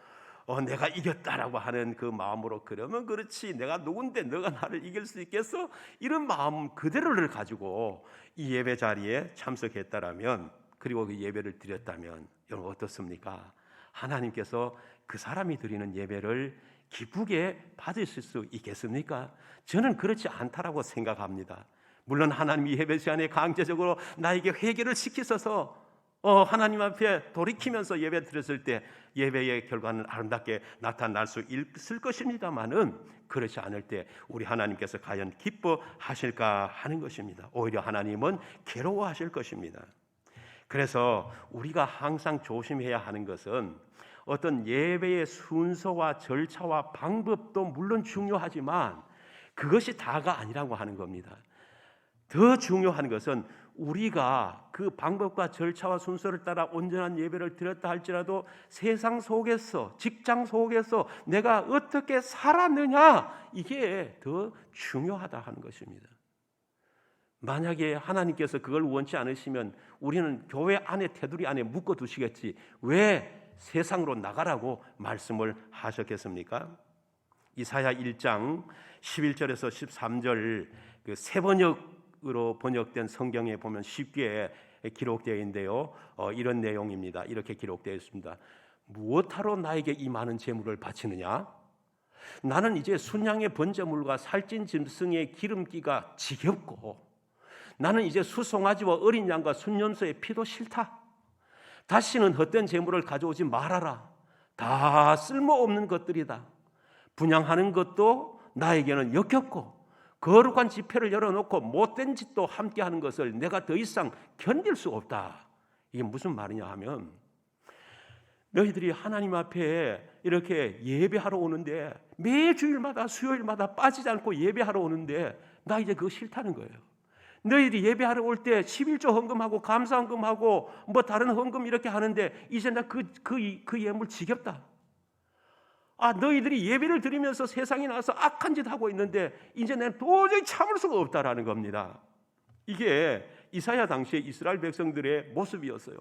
내가 이겼다라고 하는 그 마음으로, 그러면 그렇지 내가 누군데 너가 나를 이길 수 있겠어? 이런 마음 그대로를 가지고 이 예배 자리에 참석했다라면, 그리고 그 예배를 드렸다면 여러분 어떻습니까? 하나님께서 그 사람이 드리는 예배를 기쁘게 받으실 수 있겠습니까? 저는 그렇지 않다라고 생각합니다. 물론 하나님이 예배 시간에 강제적으로 나에게 회개를 시키셔서 하나님 앞에 돌이키면서 예배 드렸을 때 예배의 결과는 아름답게 나타날 수 있을 것입니다만은, 그렇지 않을 때 우리 하나님께서 과연 기뻐하실까 하는 것입니다. 오히려 하나님은 괴로워하실 것입니다. 그래서 우리가 항상 조심해야 하는 것은 어떤 예배의 순서와 절차와 방법도 물론 중요하지만 그것이 다가 아니라고 하는 겁니다. 더 중요한 것은 우리가 그 방법과 절차와 순서를 따라 온전한 예배를 드렸다 할지라도 세상 속에서, 직장 속에서 내가 어떻게 살았느냐, 이게 더 중요하다 하는 것입니다. 만약에 하나님께서 그걸 원치 않으시면 우리는 교회 안에 테두리 안에 묶어 두시겠지 왜 세상으로 나가라고 말씀을 하셨겠습니까? 이사야 1장 11절에서 13절 그 세 번역으로 번역된 성경에 보면 쉽게 기록되어 있는데요. 이런 내용입니다. 이렇게 기록되어 있습니다. 무엇하러 나에게 이 많은 재물을 바치느냐? 나는 이제 순양의 번제물과 살찐 짐승의 기름기가 지겹고 나는 이제 수송아지와 어린 양과 순염소의 피도 싫다. 다시는 헛된 재물을 가져오지 말아라. 다 쓸모없는 것들이다. 분향하는 것도 나에게는 역겹고 거룩한 집회를 열어놓고 못된 짓도 함께하는 것을 내가 더 이상 견딜 수 없다. 이게 무슨 말이냐 하면, 너희들이 하나님 앞에 이렇게 예배하러 오는데 매 주일마다 수요일마다 빠지지 않고 예배하러 오는데 나 이제 그거 싫다는 거예요. 너희들이 예배하러 올 때 11조 헌금하고 감사 헌금하고 뭐 다른 헌금 이렇게 하는데 이제 나 그 예물 지겹다. 너희들이 예배를 드리면서 세상에 나와서 악한 짓 하고 있는데 이제 내가 도저히 참을 수가 없다라는 겁니다. 이게 이사야 당시의 이스라엘 백성들의 모습이었어요.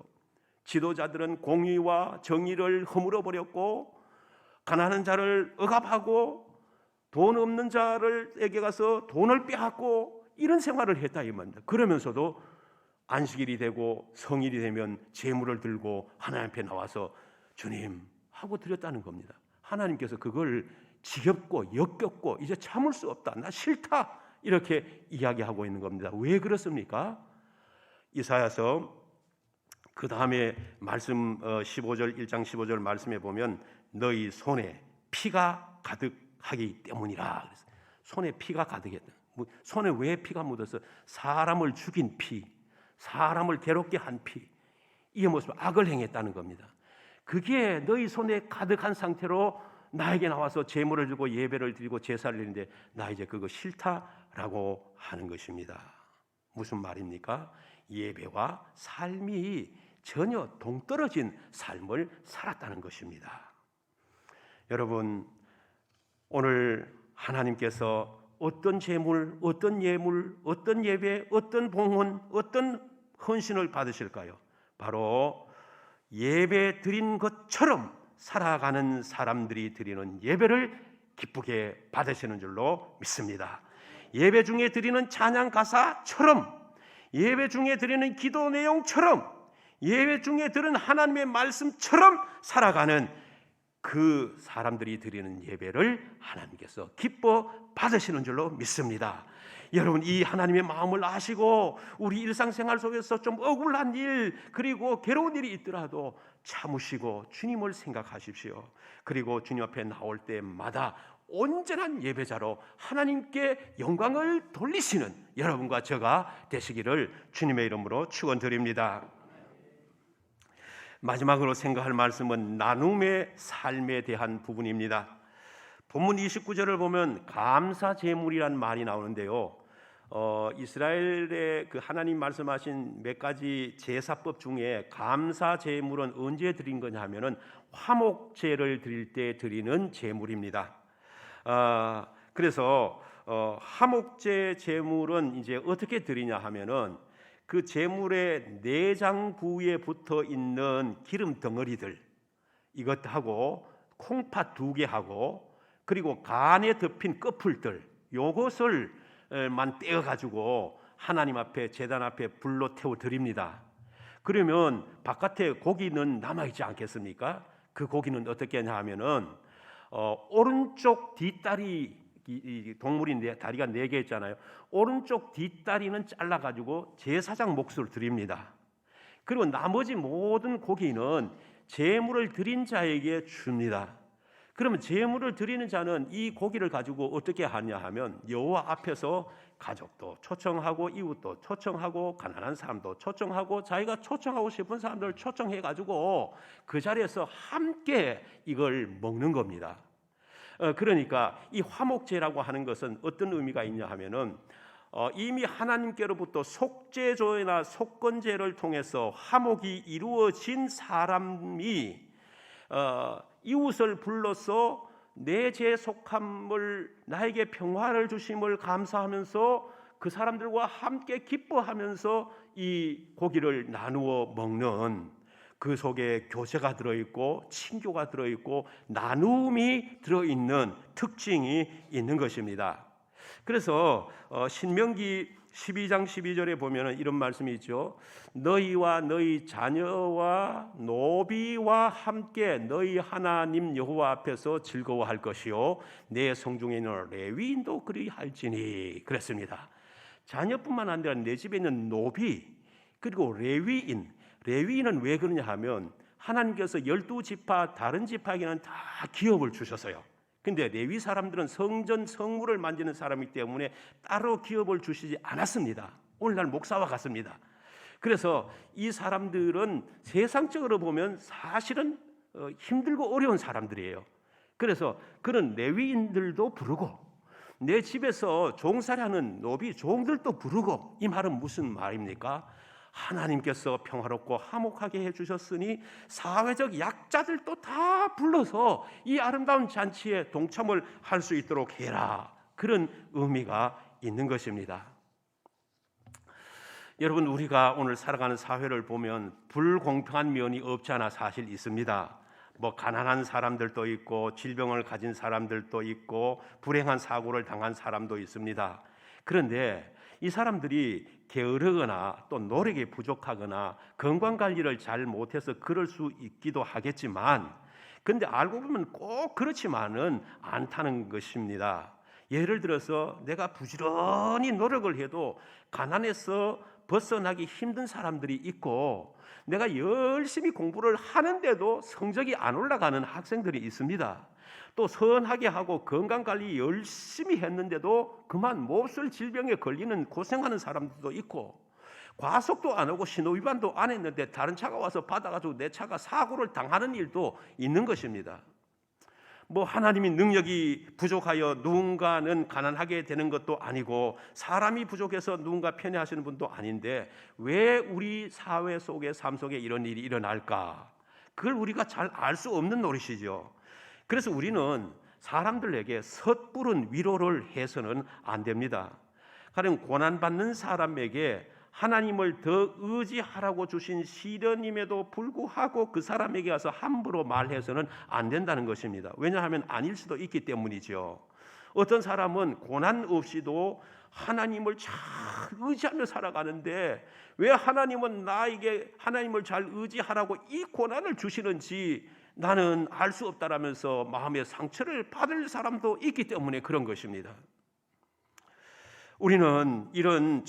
지도자들은 공의와 정의를 허물어 버렸고 가난한 자를 억압하고 돈 없는 자들에게 가서 돈을 빼앗고 이런 생활을 했다 이 말입니다. 그러면서도 안식일이 되고 성일이 되면 제물을 들고 하나님 앞에 나와서 주님 하고 드렸다는 겁니다. 하나님께서 그걸 지겹고 역겹고 이제 참을 수 없다, 나 싫다, 이렇게 이야기하고 있는 겁니다. 왜 그렇습니까? 이사야서 그 다음에 말씀 15절 1장 15절 말씀에 보면 너희 손에 피가 가득하기 때문이라. 손에 피가 가득했다. 손에 왜 피가 묻어서? 사람을 죽인 피, 사람을 괴롭게 한 피, 이게 무슨 악을 행했다는 겁니다. 그게 너희 손에 가득한 상태로 나에게 나와서 제물을 주고 예배를 드리고 제사를 드리는데 나 이제 그거 싫다라고 하는 것입니다. 무슨 말입니까? 예배와 삶이 전혀 동떨어진 삶을 살았다는 것입니다. 여러분, 오늘 하나님께서 어떤 제물, 어떤 예물, 어떤 예배, 어떤 봉헌, 어떤 헌신을 받으실까요? 바로 예배 드린 것처럼 살아가는 사람들이 드리는 예배를 기쁘게 받으시는 줄로 믿습니다. 예배 중에 드리는 찬양 가사처럼, 예배 중에 드리는 기도 내용처럼, 예배 중에 들은 하나님의 말씀처럼 살아가는 그 사람들이 드리는 예배를 하나님께서 기뻐 받으시는 줄로 믿습니다. 여러분, 이 하나님의 마음을 아시고 우리 일상생활 속에서 좀 억울한 일 그리고 괴로운 일이 있더라도 참으시고 주님을 생각하십시오. 그리고 주님 앞에 나올 때마다 온전한 예배자로 하나님께 영광을 돌리시는 여러분과 저가 되시기를 주님의 이름으로 축원드립니다. 마지막으로 생각할 말씀은 나눔의 삶에 대한 부분입니다. 본문 29절을 보면 감사 제물이란 말이 나오는데요. 이스라엘의 그 하나님 말씀하신 몇 가지 제사법 중에 감사 제물은 언제 드린 거냐 하면은 화목제를 드릴 때 드리는 제물입니다. 그래서 화목제 제물은 이제 어떻게 드리냐 하면은 그 제물의 내장 부위에 붙어 있는 기름 덩어리들 이것하고 콩팥 2개하고 그리고 간에 덮인 꺼풀들 요것을만 떼어 가지고 하나님 앞에 제단 앞에 불로 태워 드립니다. 그러면 바깥에 고기는 남아 있지 않겠습니까? 그 고기는 어떻게 하냐 하면은 오른쪽 뒷다리 이 동물이 다리가 4개 있잖아요. 오른쪽 뒷다리는 잘라 가지고 제사장 몫을 드립니다. 그리고 나머지 모든 고기는 제물을 드린 자에게 줍니다. 그러면 제물을 드리는 자는 이 고기를 가지고 어떻게 하냐 하면 여호와 앞에서 가족도 초청하고 이웃도 초청하고 가난한 사람도 초청하고 자기가 초청하고 싶은 사람들을 초청해 가지고 그 자리에서 함께 이걸 먹는 겁니다. 그러니까 이 화목제라고 하는 것은 어떤 의미가 있냐 하면은 이미 하나님께로부터 속죄조나 속건제를 통해서 화목이 이루어진 사람이 이웃을 불러서 내 죄 속함을 나에게 평화를 주심을 감사하면서 그 사람들과 함께 기뻐하면서 이 고기를 나누어 먹는 그 속에 교제가 들어있고 친교가 들어있고 나눔이 들어있는 특징이 있는 것입니다. 그래서 신명기 12장 12절에 보면 이런 말씀이 있죠. 너희와 너희 자녀와 노비와 함께 너희 하나님 여호와 앞에서 즐거워할 것이요 내 성중에 있는 레위인도 그리할지니 그랬습니다. 자녀뿐만 아니라 내 집에 있는 노비 그리고 레위인은 왜 그러냐 하면 하나님께서 12지파 다른 지파에게는 다 기업을 주셨어요. 근데 레위 사람들은 성전 성물을 만지는 사람이기 때문에 따로 기업을 주시지 않았습니다. 오늘날 목사와 같습니다. 그래서 이 사람들은 세상적으로 보면 사실은 힘들고 어려운 사람들이에요. 그래서 그런 레위인들도 부르고 내 집에서 종살이하는 노비 종들도 부르고 이 말은 무슨 말입니까? 하나님께서 평화롭고 화목하게 해주셨으니 사회적 약자들도 다 불러서 이 아름다운 잔치에 동참을 할 수 있도록 해라. 그런 의미가 있는 것입니다. 여러분 우리가 오늘 살아가는 사회를 보면 불공평한 면이 없지 않아 사실 있습니다. 가난한 사람들도 있고 질병을 가진 사람들도 있고 불행한 사고를 당한 사람도 있습니다. 그런데 이 사람들이 게으르거나 또 노력이 부족하거나 건강관리를 잘 못해서 그럴 수 있기도 하겠지만 근데 알고 보면 꼭 그렇지만은 않다는 것입니다. 예를 들어서 내가 부지런히 노력을 해도 가난에서 벗어나기 힘든 사람들이 있고 내가 열심히 공부를 하는데도 성적이 안 올라가는 학생들이 있습니다. 또 선하게 하고 건강관리 열심히 했는데도 그만 몹쓸 질병에 걸리는 고생하는 사람들도 있고 과속도 안 하고 신호위반도 안 했는데 다른 차가 와서 받아가지고 내 차가 사고를 당하는 일도 있는 것입니다. 하나님이 능력이 부족하여 누군가는 가난하게 되는 것도 아니고 사람이 부족해서 누군가 편애하시는 분도 아닌데 왜 우리 사회 속에 삶 속에 이런 일이 일어날까? 그걸 우리가 잘 알 수 없는 노릇이죠. 그래서 우리는 사람들에게 섣부른 위로를 해서는 안 됩니다. 가령 고난받는 사람에게 하나님을 더 의지하라고 주신 시련임에도 불구하고 그 사람에게 가서 함부로 말해서는 안 된다는 것입니다. 왜냐하면 아닐 수도 있기 때문이죠. 어떤 사람은 고난 없이도 하나님을 잘 의지하며 살아가는데 왜 하나님은 나에게 하나님을 잘 의지하라고 이 고난을 주시는지 나는 알 수 없다라면서 마음의 상처를 받을 사람도 있기 때문에 그런 것입니다. 우리는 이런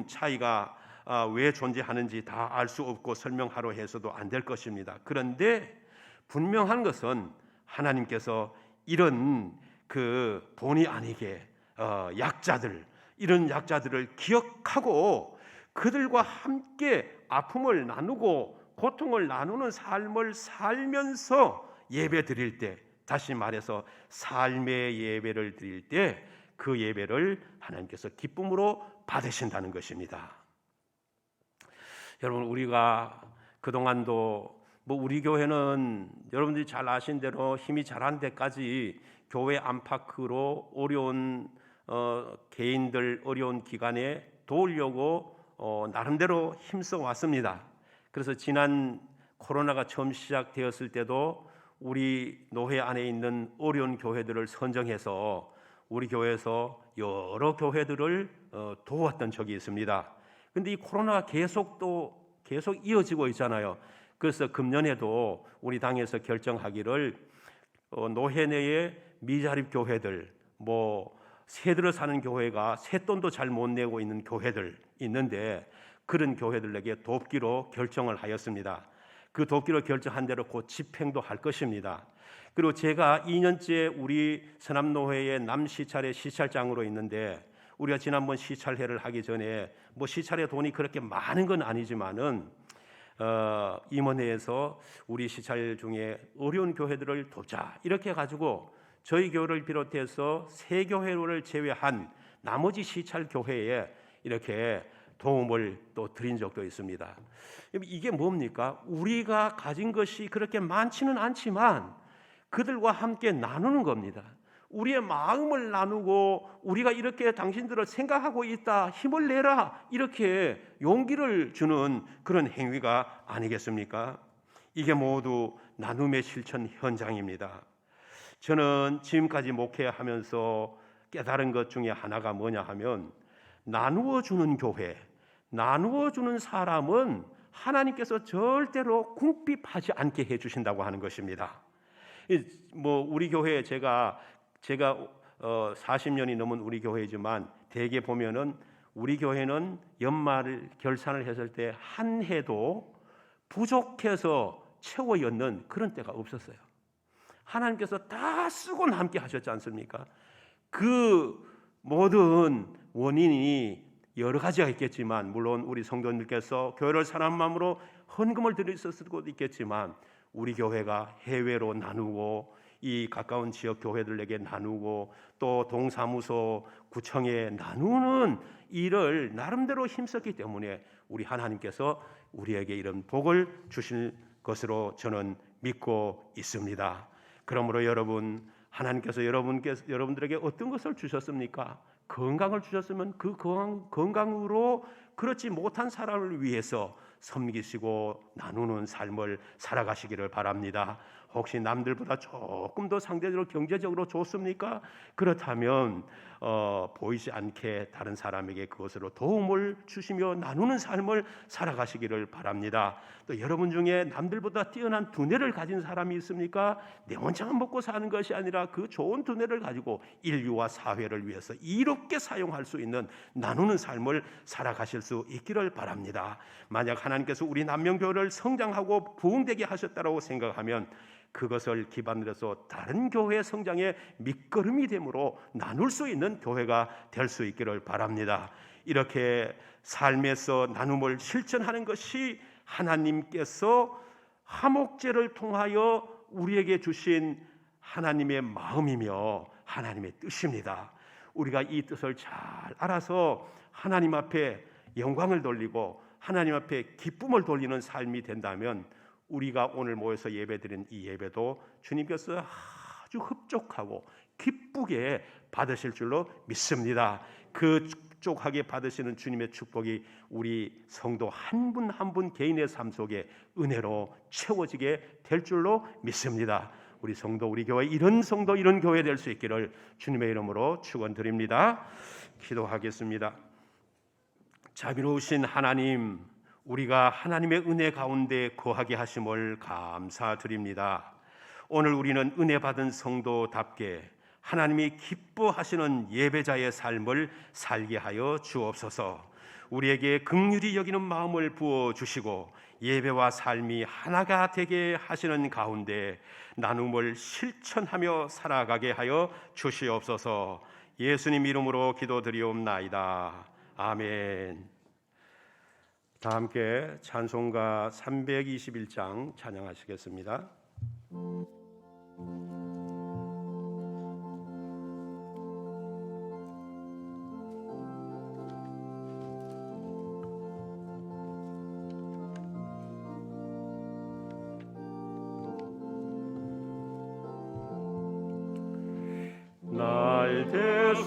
차이가 왜 존재하는지 다 알 수 없고 설명하려 해서도 안 될 것입니다. 그런데 분명한 것은 하나님께서 이런 본의 아니게 이런 약자들을 기억하고 그들과 함께 아픔을 나누고 고통을 나누는 삶을 살면서 예배 드릴 때, 다시 말해서 삶의 예배를 드릴 때 그 예배를 하나님께서 기쁨으로 받으신다는 것입니다. 여러분, 우리가 그동안도 우리 교회는 여러분들이 잘 아신 대로 힘이 잘한 데까지 교회 안팎으로 어려운 개인들 어려운 기간에 도우려고 나름대로 힘써 왔습니다. 그래서 지난 코로나가 처음 시작되었을 때도 우리 노회 안에 있는 어려운 교회들을 선정해서 우리 교회에서 여러 교회들을 도왔던 적이 있습니다. 근데 이 코로나가 계속 이어지고 있잖아요. 그래서 금년에도 우리 당에서 결정하기를 노회 내에 미자립 교회들, 새들어 사는 교회가 새돈도 잘 못 내고 있는 교회들 있는데 그런 교회들에게 돕기로 결정을 하였습니다. 그 돕기로 결정한 대로 곧 집행도 할 것입니다. 그리고 제가 2년째 우리 서남노회의 남시찰의 시찰장으로 있는데 우리가 지난번 시찰회를 하기 전에 시찰의 돈이 그렇게 많은 건 아니지만은 임원회에서 우리 시찰 중에 어려운 교회들을 돕자 이렇게 해가지고 저희 교회를 비롯해서 세 교회를 제외한 나머지 시찰 교회에 이렇게 도움을 또 드린 적도 있습니다. 이게 뭡니까? 우리가 가진 것이 그렇게 많지는 않지만 그들과 함께 나누는 겁니다. 우리의 마음을 나누고 우리가 이렇게 당신들을 생각하고 있다, 힘을 내라 이렇게 용기를 주는 그런 행위가 아니겠습니까? 이게 모두 나눔의 실천 현장입니다. 저는 지금까지 목회하면서 깨달은 것 중에 하나가 뭐냐 하면 나누어 주는 교회, 나누어 주는 사람은 하나님께서 절대로 궁핍하지 않게 해주신다고 하는 것입니다. 우리 교회 제가 40년이 넘은 우리 교회지만 대개 보면은 우리 교회는 연말 결산을 했을 때 한 해도 부족해서 채워 였는 그런 때가 없었어요. 하나님께서 다 쓰고 남게 하셨지 않습니까? 그 모든 원인이 여러 가지가 있겠지만 물론 우리 성도님들께서 교회를 사랑하는 마음으로 헌금을 드렸을 수도 있겠지만 우리 교회가 해외로 나누고 이 가까운 지역 교회들에게 나누고 또 동사무소 구청에 나누는 일을 나름대로 힘썼기 때문에 우리 하나님께서 우리에게 이런 복을 주실 것으로 저는 믿고 있습니다. 그러므로 여러분, 하나님께서 여러분들에게 어떤 것을 주셨습니까? 건강을 주셨으면 그 건강으로 그렇지 못한 사람을 위해서 섬기시고 나누는 삶을 살아가시기를 바랍니다. 혹시 남들보다 조금 더 상대적으로 경제적으로 좋습니까? 그렇다면 보이지 않게 다른 사람에게 그것으로 도움을 주시며 나누는 삶을 살아가시기를 바랍니다. 또 여러분 중에 남들보다 뛰어난 두뇌를 가진 사람이 있습니까? 내 혼자만 먹고 사는 것이 아니라 그 좋은 두뇌를 가지고 인류와 사회를 위해서 이롭게 사용할 수 있는 나누는 삶을 살아가실 수 있기를 바랍니다. 만약 하나님께서 우리 남명교회를 성장하고 부흥되게 하셨다고 생각하면 그것을 기반으로 해서 다른 교회의 성장의 밑거름이 되므로 나눌 수 있는 교회가 될 수 있기를 바랍니다. 이렇게 삶에서 나눔을 실천하는 것이 하나님께서 화목제를 통하여 우리에게 주신 하나님의 마음이며 하나님의 뜻입니다. 우리가 이 뜻을 잘 알아서 하나님 앞에 영광을 돌리고 하나님 앞에 기쁨을 돌리는 삶이 된다면 우리가 오늘 모여서 예배드린 이 예배도 주님께서 아주 흡족하고 기쁘게 받으실 줄로 믿습니다. 그 흡족하게 받으시는 주님의 축복이 우리 성도 한 분 한 분 개인의 삶 속에 은혜로 채워지게 될 줄로 믿습니다. 우리 성도, 우리 교회 이런 성도, 이런 교회 될 수 있기를 주님의 이름으로 축원드립니다. 기도하겠습니다. 자비로우신 하나님, 우리가 하나님의 은혜 가운데 거하게 하심을 감사드립니다. 오늘 우리는 은혜 받은 성도답게 하나님이 기뻐하시는 예배자의 삶을 살게 하여 주옵소서. 우리에게 긍휼히 여기는 마음을 부어주시고 예배와 삶이 하나가 되게 하시는 가운데 나눔을 실천하며 살아가게 하여 주시옵소서. 예수님 이름으로 기도드리옵나이다. 아멘. 다 함께 찬송가 321장 찬양하시겠습니다.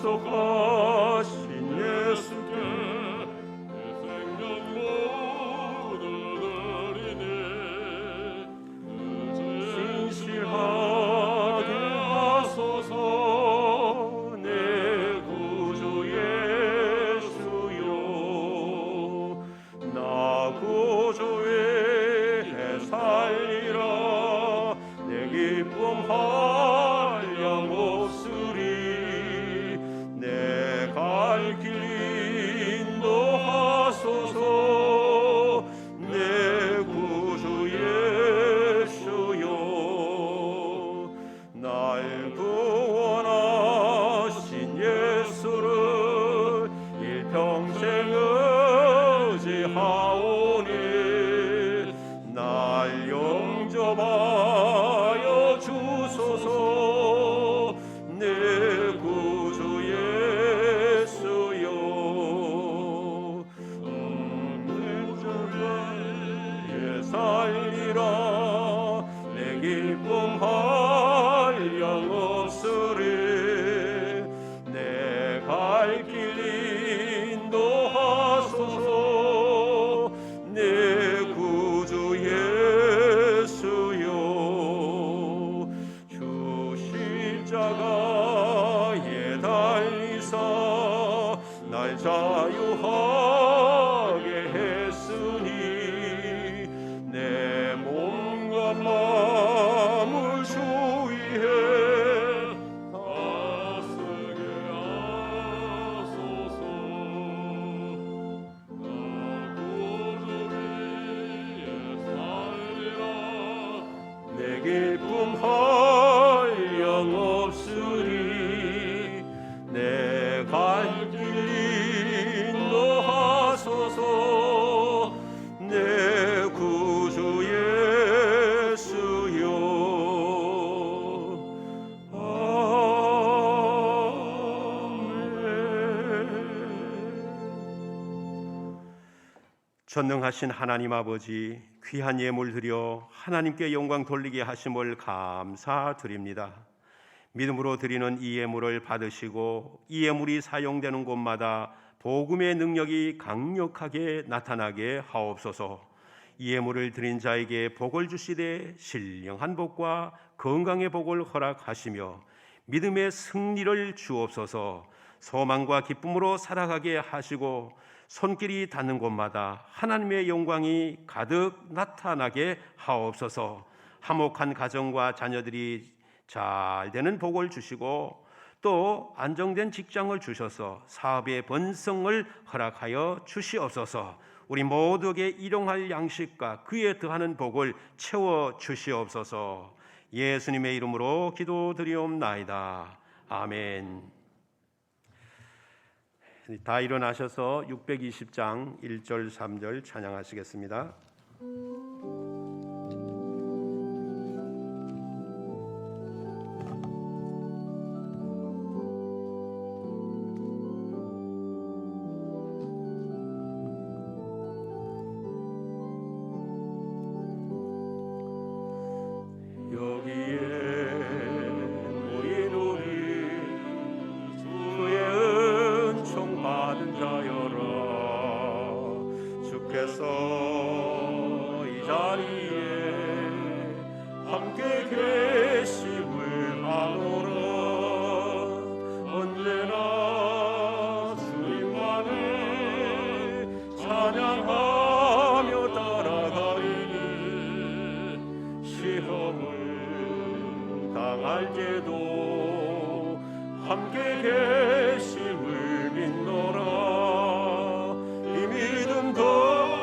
약속하신 예수께 진실하게 하소서. 내 구주 예수여, 나 구주의 살리라. 내 기쁨 한량 없으리. 내 갈 길 인도하소서. 내 구주 예수여, 날 구원하신 예수를 일평생 의지하오니 날 영접하여 주소서. 내 구주 예수여, 내 살리라. 내 기쁨 한량 없으리. 내 갈 길 인도하소서. 내 구주 예수여, 주 십자가에 달리사 날 자유하게 했으니 내 몸과 마음을 주 위에 다스게 하소서. 나 구주 위에 살리라. 내 기쁨 한량 없으리. 내 갈 길 인도하소서. 내 구주 예수여, 아멘. 전능하신 하나님 아버지, 귀한 예물 드려 하나님께 영광 돌리게 하심을 감사드립니다. 믿음으로 드리는 이 예물을 받으시고 이 예물이 사용되는 곳마다 복음의 능력이 강력하게 나타나게 하옵소서. 이 예물을 드린 자에게 복을 주시되 신령한 복과 건강의 복을 허락하시며 믿음의 승리를 주옵소서. 소망과 기쁨으로 살아가게 하시고 손길이 닿는 곳마다 하나님의 영광이 가득 나타나게 하옵소서. 화목한 가정과 자녀들이 잘 되는 복을 주시고 또 안정된 직장을 주셔서 사업의 번성을 허락하여 주시옵소서. 우리 모두에게 일용할 양식과 그에 더하는 복을 채워 주시옵소서. 예수님의 이름으로 기도드리옵나이다. 아멘. 다 일어나셔서 620장 1절 3절 찬양하시겠습니다. 이 자리에 함께 계심을 아노라. 언제나 주님만을 찬양하며 따라가리니 시험을 당할 때도 함께 계심을 믿노라. 이 믿음 더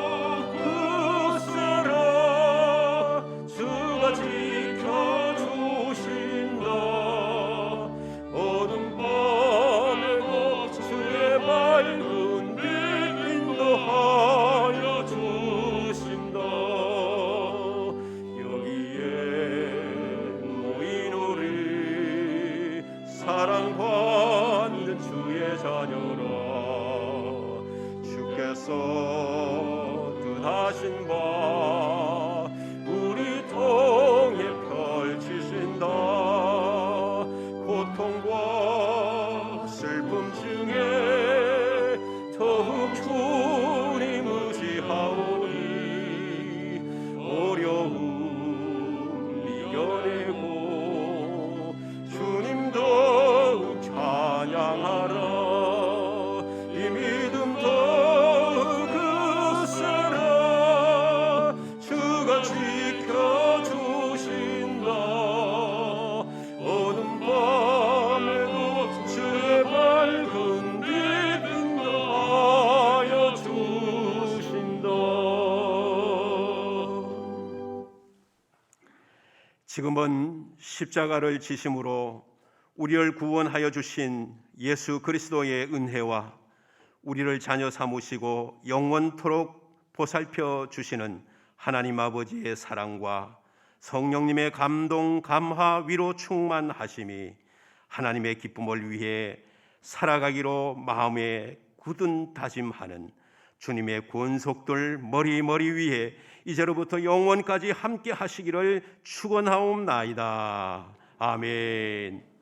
사랑받는 주의 자녀라. 주께서 뜻하신 바 우리 통해 펼치신다. 고통과 슬픔 지금은 십자가를 지심으로 우리를 구원하여 주신 예수 그리스도의 은혜와 우리를 자녀 삼으시고 영원토록 보살펴 주시는 하나님 아버지의 사랑과 성령님의 감동, 감화, 위로 충만하심이 하나님의 기쁨을 위해 살아가기로 마음에 굳은 다짐하는 주님의 권속들 머리 위에 이제로부터 영원까지 함께 하시기를 축원하옵나이다. 아멘.